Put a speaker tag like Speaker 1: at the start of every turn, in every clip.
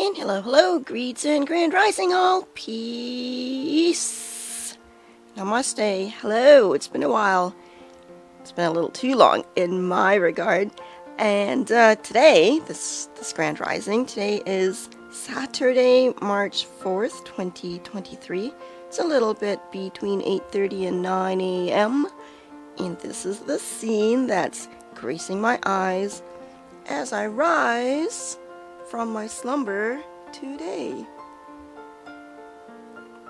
Speaker 1: And hello, greets and grand rising all. Peace. Namaste. Hello, it's been a while. It's been a little too long in my regard. And today, this grand rising, today is Saturday, March 4th, 2023. It's a little bit between 8:30 and 9 a.m. And this is the scene that's gracing my eyes as I rise from my slumber today.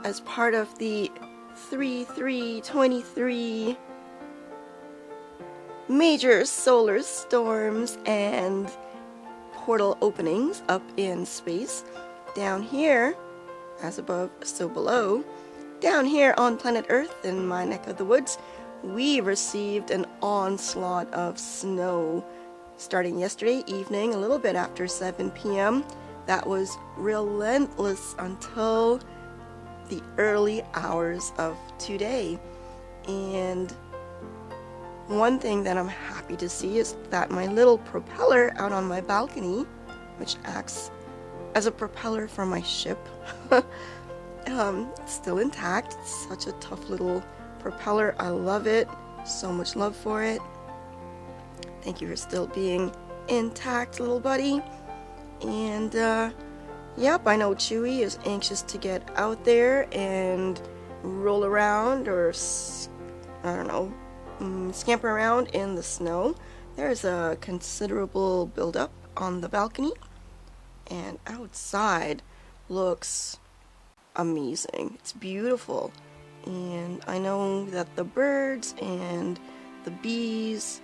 Speaker 1: As part of the 3/3/23 major solar storms and portal openings up in space, down here, as above, so below, down here on planet Earth in my neck of the woods, we received an onslaught of snow. Starting yesterday evening, a little bit after 7 p.m., that was relentless until the early hours of today. And one thing that I'm happy to see is that my little propeller out on my balcony, which acts as a propeller for my ship, it's still intact. It's such a tough little propeller. I love it. So much love for it. Thank you for still being intact, little buddy. And, yep, I know Chewy is anxious to get out there and roll around or, scamper around in the snow. There's a considerable buildup on the balcony. And outside looks amazing. It's beautiful. And I know that the birds and the bees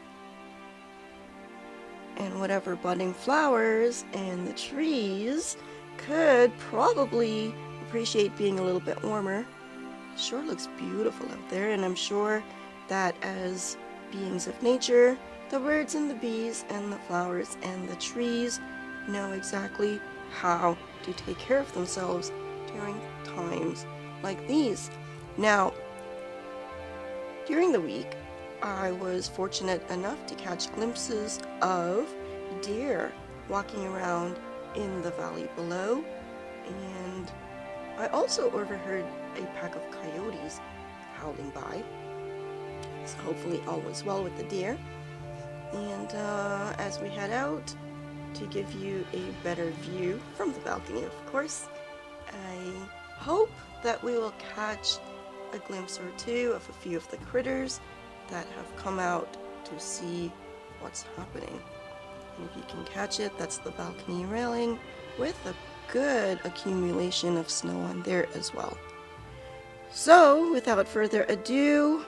Speaker 1: and whatever budding flowers and the trees could probably appreciate being a little bit warmer. Sure looks beautiful out there, and I'm sure that as beings of nature, the birds and the bees and the flowers and the trees know exactly how to take care of themselves during times like these. Now, during the week, I was fortunate enough to catch glimpses of deer walking around in the valley below, and I also overheard a pack of coyotes howling by. So hopefully all was well with the deer. And as we head out, to give you a better view from the balcony, of course, I hope that we will catch a glimpse or two of a few of the critters that have come out to see what's happening. And if you can catch it, that's the balcony railing with a good accumulation of snow on there as well. So, without further ado,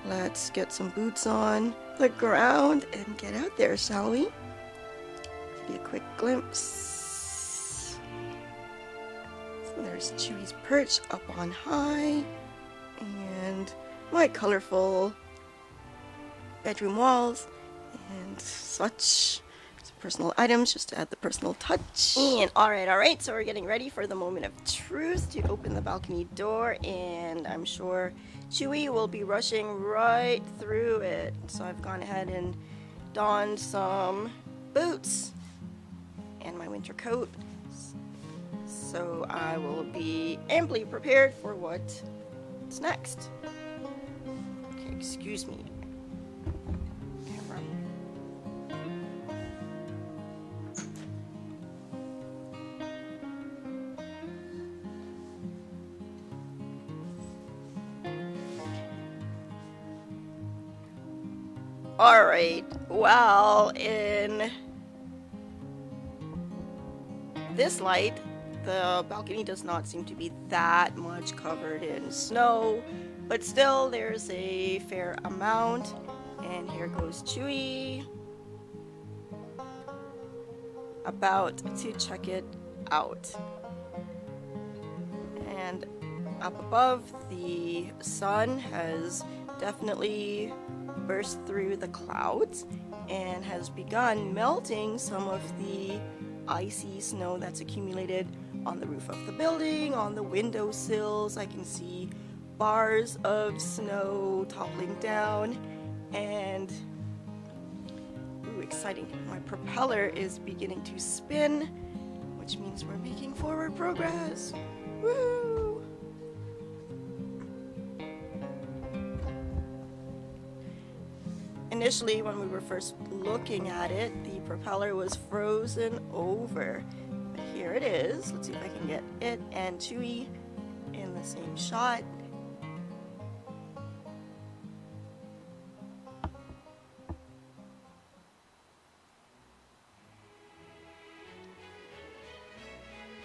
Speaker 1: let's get some boots on the ground and get out there, shall we? Give you a quick glimpse. So there's Chewy's perch up on high, and my colorful bedroom walls and such. Personal items just to add the personal touch. And alright, so we're getting ready for the moment of truth to open the balcony door, and I'm sure Chewy will be rushing right through it. So I've gone ahead and donned some boots and my winter coat, so I will be amply prepared for what's next. Okay, excuse me. Camera. Alright, well, in this light, the balcony does not seem to be that much covered in snow, but still there's a fair amount. And here goes Chewy, about to check it out. And up above, the sun has definitely burst through the clouds and has begun melting some of the icy snow that's accumulated on the roof of the building, on the windowsills. I can see bars of snow toppling down, and ooh, exciting. My propeller is beginning to spin, which means we're making forward progress. Woo! Initially, when we were first looking at it, the propeller was frozen over. But here it is. Let's see if I can get it and Chewie in the same shot.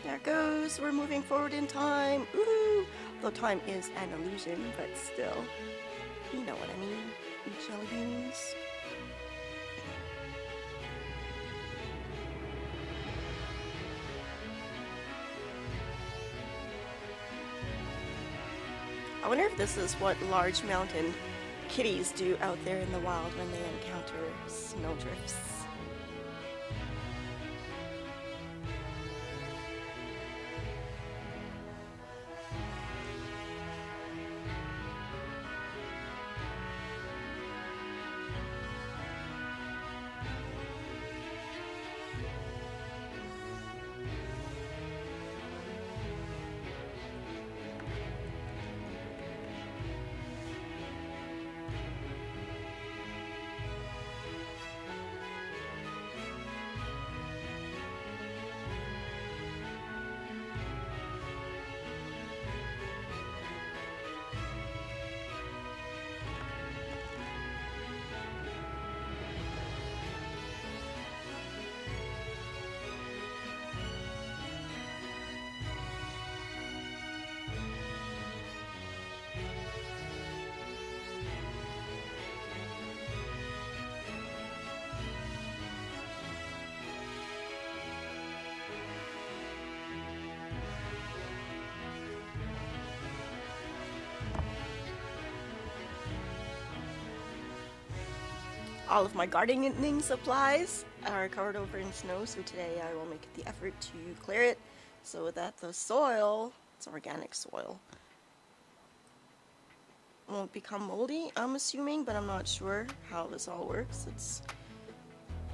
Speaker 1: There it goes. We're moving forward in time. Ooh! Though time is an illusion, but still, you know what I mean. Jelly beans. I wonder if this is what large mountain kitties do out there in the wild when they encounter snowdrifts. All of my gardening supplies are covered over in snow, so today I will make the effort to clear it so that the soil, it's organic soil, won't become moldy, I'm assuming, but I'm not sure how this all works. It's,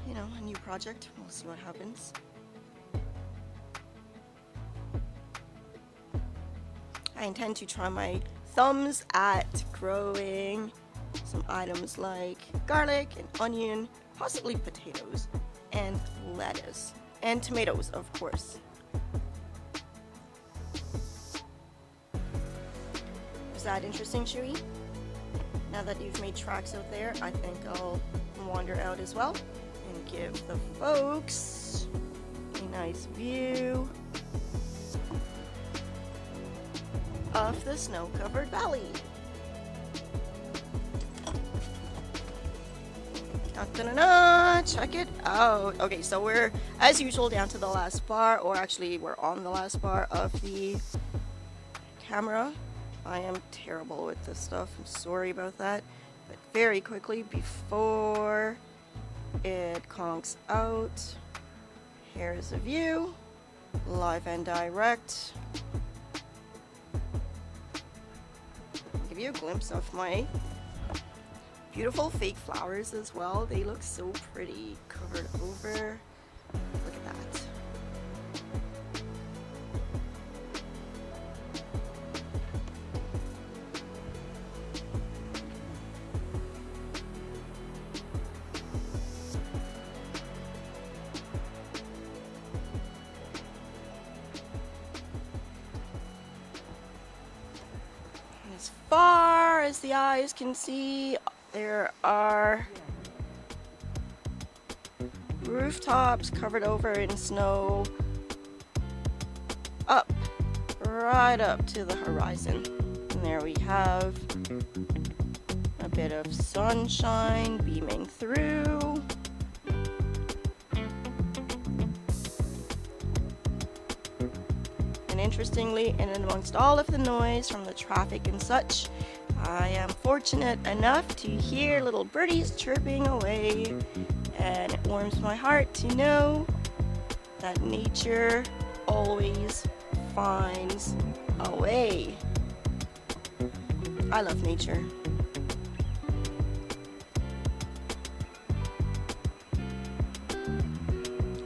Speaker 1: you know, a new project. We'll see what happens. I intend to try my thumbs at growing some items like garlic and onion, possibly potatoes, and lettuce, and tomatoes, of course. Is that interesting, Chewie? Now that you've made tracks out there, I think I'll wander out as well and give the folks a nice view of the snow-covered valley. Dun-dun-dun-dun, check it out. Okay, so we're, as usual, down to the last bar, or actually we're on the last bar of the camera. I am terrible with this stuff, I'm sorry about that. But very quickly, before it conks out, here's a view, live and direct. I'll give you a glimpse of my beautiful fake flowers as well. They look so pretty covered over. Look at that. And as far as the eyes can see, there are rooftops covered over in snow up, right up to the horizon. And there we have a bit of sunshine beaming through. And interestingly, in and amongst all of the noise from the traffic and such, I am fortunate enough to hear little birdies chirping away, and it warms my heart to know that nature always finds a way. I love nature.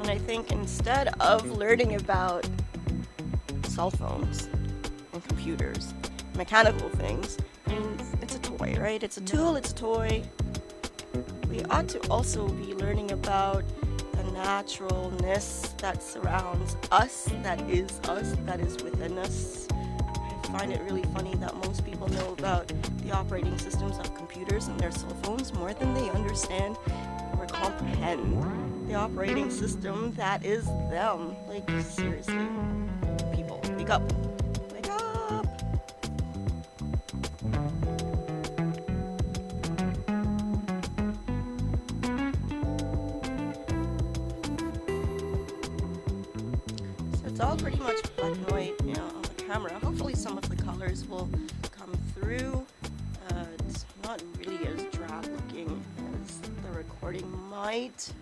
Speaker 1: And I think instead of learning about cell phones and computers, mechanical things, I mean, it's a toy, right? It's a tool, it's a toy. We ought to also be learning about the naturalness that surrounds us, that is within us. I find it really funny that most people know about the operating systems of computers and their cell phones more than they understand or comprehend the operating system that is them. Like, seriously, people, wake up. Wake up! So it's all pretty much black and white, you know, on the camera. Hopefully some of the colors will come through. It's not really as drab looking as the recording might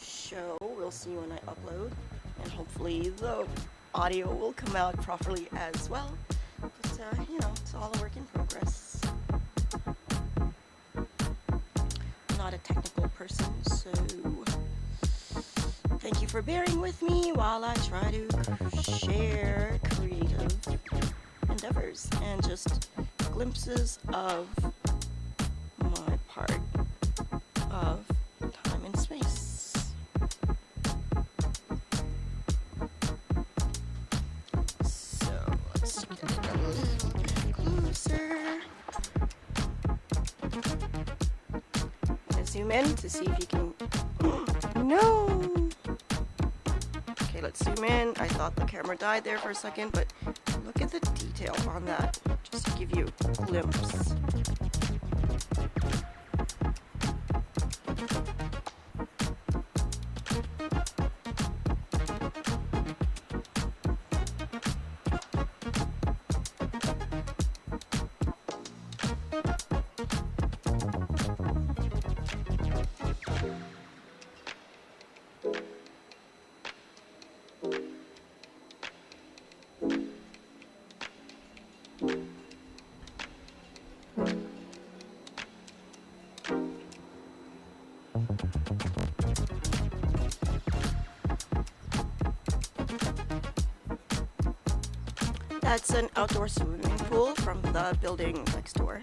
Speaker 1: show. We'll see when I upload, and hopefully the audio will come out properly as well. But you know, it's all a work in progress. I'm not a technical person, so thank you for bearing with me while I try to share creative endeavors and just glimpses of my part of time and space. So let's get it a little bit closer. I'm gonna zoom in to see if you can. No! Okay, let's zoom in. I thought the camera died there for a second, but look at the detail on that, just to give you a glimpse. That's an outdoor swimming pool from the building next door.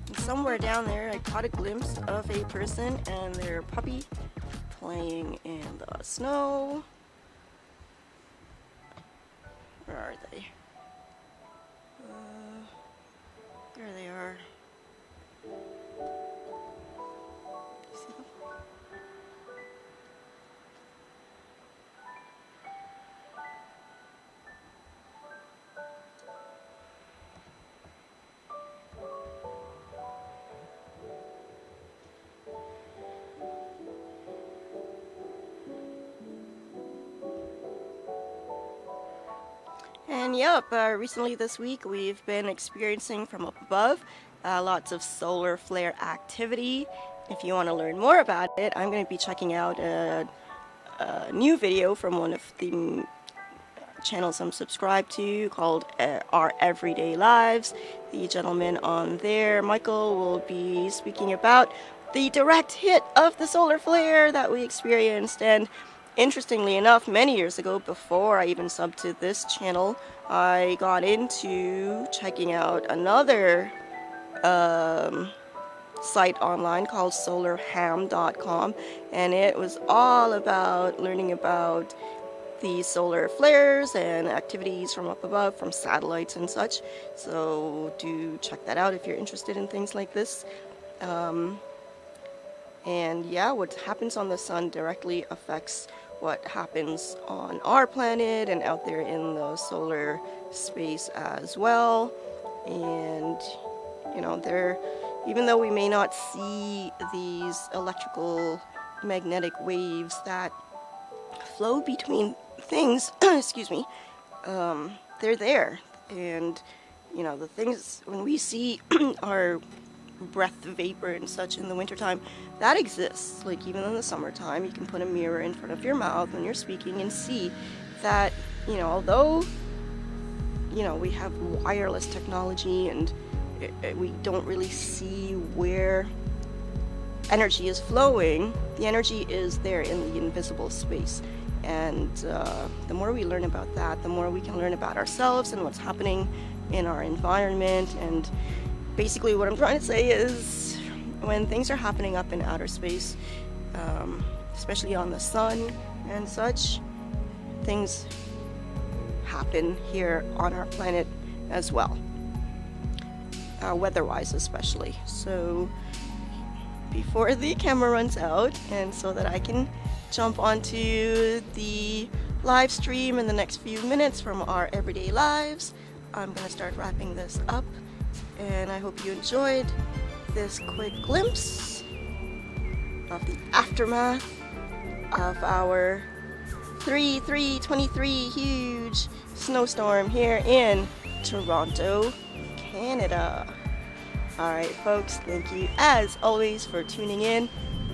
Speaker 1: And somewhere down there I caught a glimpse of a person and their puppy playing in the snow. Where are they? There they are. See them? And yep, recently this week we've been experiencing from up above lots of solar flare activity. If you want to learn more about it, I'm going to be checking out a new video from one of the channels I'm subscribed to called Our Everyday Lives. The gentleman on there, Michael, will be speaking about the direct hit of the solar flare that we experienced. And interestingly enough, many years ago, before I even subbed to this channel, I got into checking out another site online called solarham.com, and it was all about learning about the solar flares and activities from up above, from satellites and such. So do check that out if you're interested in things like this. And yeah, what happens on the sun directly affects what happens on our planet and out there in the solar space as well. And you know, even though we may not see these electrical magnetic waves that flow between things, excuse me, they're there. And you know, the things when we see our breath vapor and such in the wintertime, that exists. Like even in the summertime, you can put a mirror in front of your mouth when you're speaking and see that, you know, although, you know, we have wireless technology and we don't really see where energy is flowing, the energy is there in the invisible space. And the more we learn about that, the more we can learn about ourselves and what's happening in our environment. And basically what I'm trying to say is, when things are happening up in outer space, especially on the sun and such, things happen here on our planet as well, weather-wise especially. So before the camera runs out, and so that I can jump onto the live stream in the next few minutes from our everyday lives, I'm going to start wrapping this up, and I hope you enjoyed this quick glimpse of the aftermath of our 3/3/23 huge snowstorm here in Toronto, Canada. Alright folks, thank you as always for tuning in.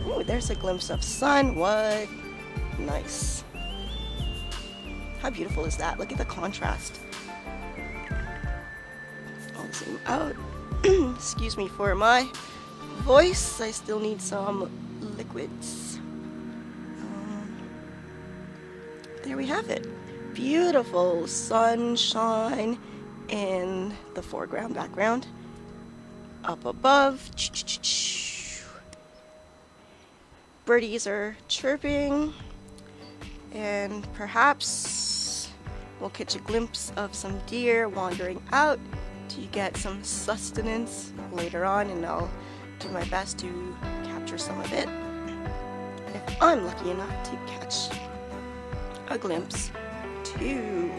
Speaker 1: Ooh, there's a glimpse of sun. What? Nice. How beautiful is that? Look at the contrast. I'll zoom out. Excuse me for my voice. I still need some liquids. There we have it. Beautiful sunshine in the foreground, background. Up above, birdies are chirping, and perhaps we'll catch a glimpse of some deer wandering out to get some sustenance later on, and I'll do my best to capture some of it if I'm lucky enough to catch a glimpse too.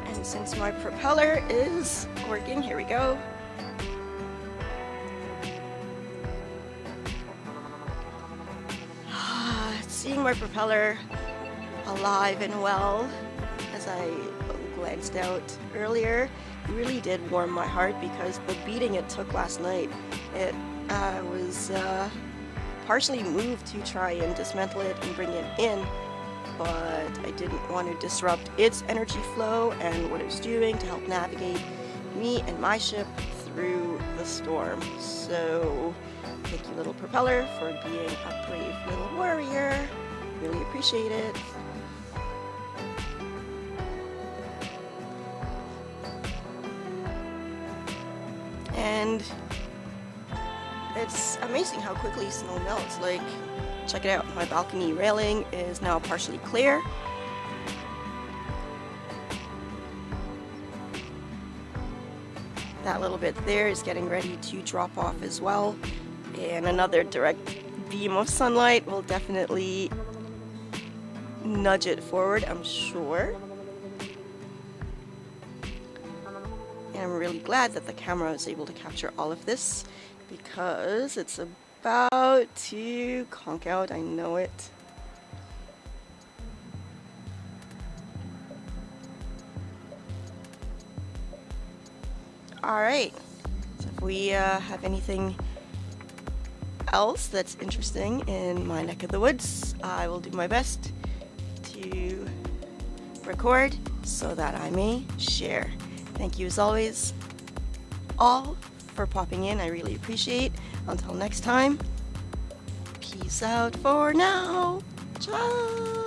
Speaker 1: And since my propeller is working, here we go. Seeing my propeller alive and well, as I glanced out earlier, really did warm my heart, because the beating it took last night, it was partially moved to try and dismantle it and bring it in, but I didn't want to disrupt its energy flow and what it was doing to help navigate me and my ship through the storm. So thank you, little propeller, for being a brave little warrior. Really appreciate it. And it's amazing how quickly snow melts. Like, check it out, my balcony railing is now partially clear. That little bit there is getting ready to drop off as well, and another direct beam of sunlight will definitely nudge it forward, I'm sure. And I'm really glad that the camera is able to capture all of this, because it's about to conk out, I know it. Alright, so if we have anything else that's interesting in my neck of the woods, I will do my best to record so that I may share. Thank you as always, all, for popping in. I really appreciate. Until next time, peace out for now. Ciao.